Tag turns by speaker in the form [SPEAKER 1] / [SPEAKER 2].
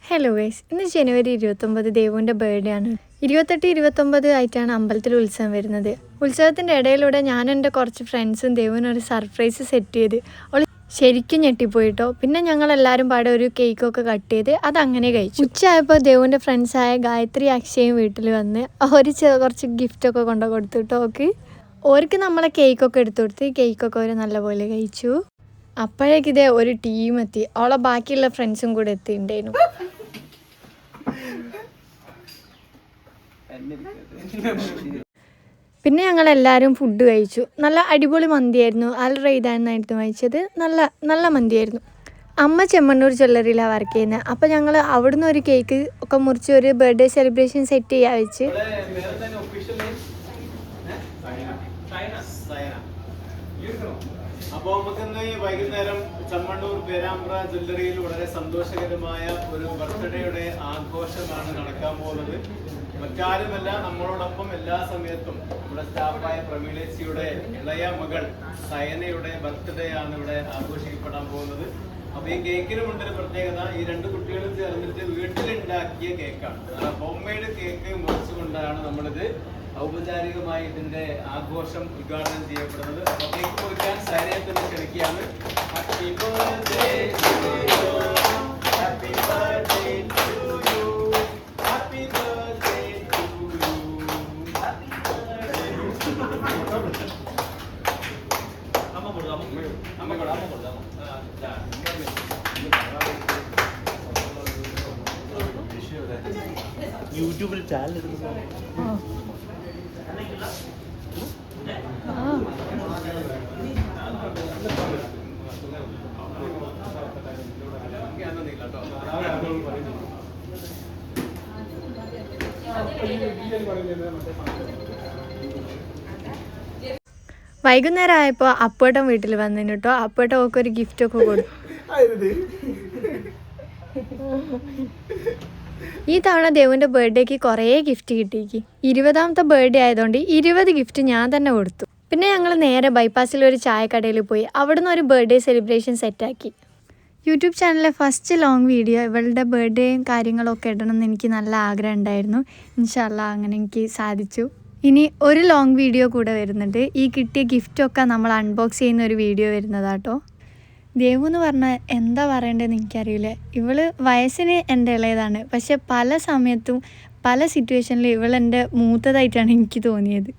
[SPEAKER 1] Hello guys, ഇന്ന് ജനുവരി 29 ദേവുവിൻ്റെ birthday ആണ്. 28-29 ആയിട്ടാണ് അമ്പലത്തിൽ ഉത്സവം വരുന്നത്. ഉത്സവത്തിൻ്റെ ഇടയിലൂടെ ഞാൻ എൻ്റെ കുറച്ച് ഫ്രണ്ട്സും ദേവുവിനൊരു സർപ്രൈസ് സെറ്റ് ചെയ്ത് അവൾ ശരിക്കും ഞെട്ടിപ്പോയിട്ടോ. പിന്നെ ഞങ്ങളെല്ലാവരും പാടെ ഒരു കേക്കൊക്കെ കട്ട് ചെയ്ത് അതങ്ങനെ കഴിച്ചു. ഉച്ചയായപ്പോൾ ദേവുവിൻ്റെ ഫ്രണ്ട്സായ ഗായത്രി അക്ഷയും വീട്ടിൽ വന്ന് അവർ കുറച്ച് ഗിഫ്റ്റൊക്കെ കൊണ്ടു കൊടുത്തിട്ടോ. ഓർക്ക് നമ്മളെ കേക്കൊക്കെ എടുത്തു കൊടുത്ത് കേക്കൊക്കെ അവർ നല്ലപോലെ കഴിച്ചു. അപ്പോഴേക്കിതേ ഒരു ടീം എത്തി. അവളെ ബാക്കിയുള്ള ഫ്രണ്ട്സും കൂടെ എത്തിയിട്ടുണ്ടായിരുന്നു. പിന്നെ ഞങ്ങളെല്ലാവരും ഫുഡ് കഴിച്ചു. നല്ല അടിപൊളി മന്തിയായിരുന്നു. റെയ്താനായിരുന്നു കഴിച്ചത്. നല്ല മന്തിയായിരുന്നു. അമ്മ ചെമ്മണ്ണൂർ ജ്വല്ലറിയിലാണ് വർക്ക് ചെയ്യുന്നത്. അപ്പോൾ ഞങ്ങൾ അവിടുന്ന് ഒരു കേക്ക് ഒക്കെ മുറിച്ച് ഒരു ബർത്ത്ഡേ സെലിബ്രേഷൻ സെറ്റ് ചെയ്യാൻ വെച്ച്.
[SPEAKER 2] അപ്പോൾ നമുക്കിന്ന് വൈകുന്നേരം ചെമ്മണ്ണൂർ പേരാമ്പ്ര ജ്വല്ലറിയിൽ വളരെ സന്തോഷകരമായ ഒരു ബർത്ത്ഡേയുടെ ആഘോഷമാണ് നടക്കാൻ പോകുന്നത്. മറ്റാരുമല്ല, നമ്മളോടൊപ്പം എല്ലാ സമയത്തും നമ്മുടെ സ്റ്റാഫായ പ്രമീളേച്ചിയുടെ ഇളയ മകൾ സയനയുടെ ബർത്ത്ഡേ ആണ് ഇവിടെ ആഘോഷിക്കപ്പെടാൻ പോകുന്നത്. അപ്പൊ ഈ കേക്കിനുമുണ്ടൊരു പ്രത്യേകത. ഈ രണ്ട് കുട്ടികളും ചേർന്നിട്ട് വീട്ടിലുണ്ടാക്കിയ കേക്കാണ്. ഹോം മെയ്ഡ് കേക്ക് മുറിച്ചുകൊണ്ടാണ് നമ്മളിത് ഔപചാരികമായി ഇതിന്റെ ആഘോഷം ഉദ്ഘാടനം ചെയ്യപ്പെടുന്നത്. അപ്പൊ കേക്ക് മുറിക്കാൻ സയനയെ തന്നെ ക്ഷണിക്കുകയാണ്. Happy birthday to you, happy birthday to you, happy birthday to you, happy birthday.
[SPEAKER 3] യൂട്യൂബിൽ ചാനൽ എടുക്കുന്നു.
[SPEAKER 1] വൈകുന്നേരം ആയപ്പോൾ അപ്പേട്ടൻ വീട്ടിൽ വന്നിന് കേട്ടോ. അപ്പേട്ടൻ ഒക്കെ ഒരു ഗിഫ്റ്റൊക്കെ കൊടുത്തു. ഈ തവണ ദേവുവിൻ്റെ ബർത്ത്ഡേക്ക് കുറേ ഗിഫ്റ്റ് കിട്ടിക്ക്. 20ാമത്തെ ബർത്ത്ഡേ ആയതുകൊണ്ട് 20 ഗിഫ്റ്റ് ഞാൻ തന്നെ കൊടുത്തു. പിന്നെ ഞങ്ങൾ നേരെ ബൈപ്പാസിൽ ഒരു ചായക്കടയിൽ പോയി അവിടുന്ന് ഒരു ബർത്ത്ഡേ സെലിബ്രേഷൻ സെറ്റാക്കി. യൂട്യൂബ് ചാനലിലെ ഫസ്റ്റ് ലോങ് വീഡിയോ ഇവളുടെ ബർത്ത്ഡേയും കാര്യങ്ങളൊക്കെ ഇടണമെന്ന് എനിക്ക് നല്ല ആഗ്രഹം ഉണ്ടായിരുന്നു. ഇൻഷാ അല്ലാ അങ്ങനെ എനിക്ക് സാധിച്ചു. ഇനി ഒരു ലോങ് വീഡിയോ കൂടെ വരുന്നുണ്ട്. ഈ കിട്ടിയ ഗിഫ്റ്റൊക്കെ നമ്മൾ അൺബോക്സ് ചെയ്യുന്ന ഒരു വീഡിയോ വരുന്നതാട്ടോ. ദേവു എന്ന് പറഞ്ഞാൽ എന്താ പറയേണ്ടതെന്ന് എനിക്കറിയില്ല. ഇവള് വയസ്സിന് എൻ്റെ ഇളയതാണ്, പക്ഷെ പല സമയത്തും പല സിറ്റുവേഷനിലും ഇവളെൻ്റെ മൂത്തതായിട്ടാണ് എനിക്ക് തോന്നിയത്.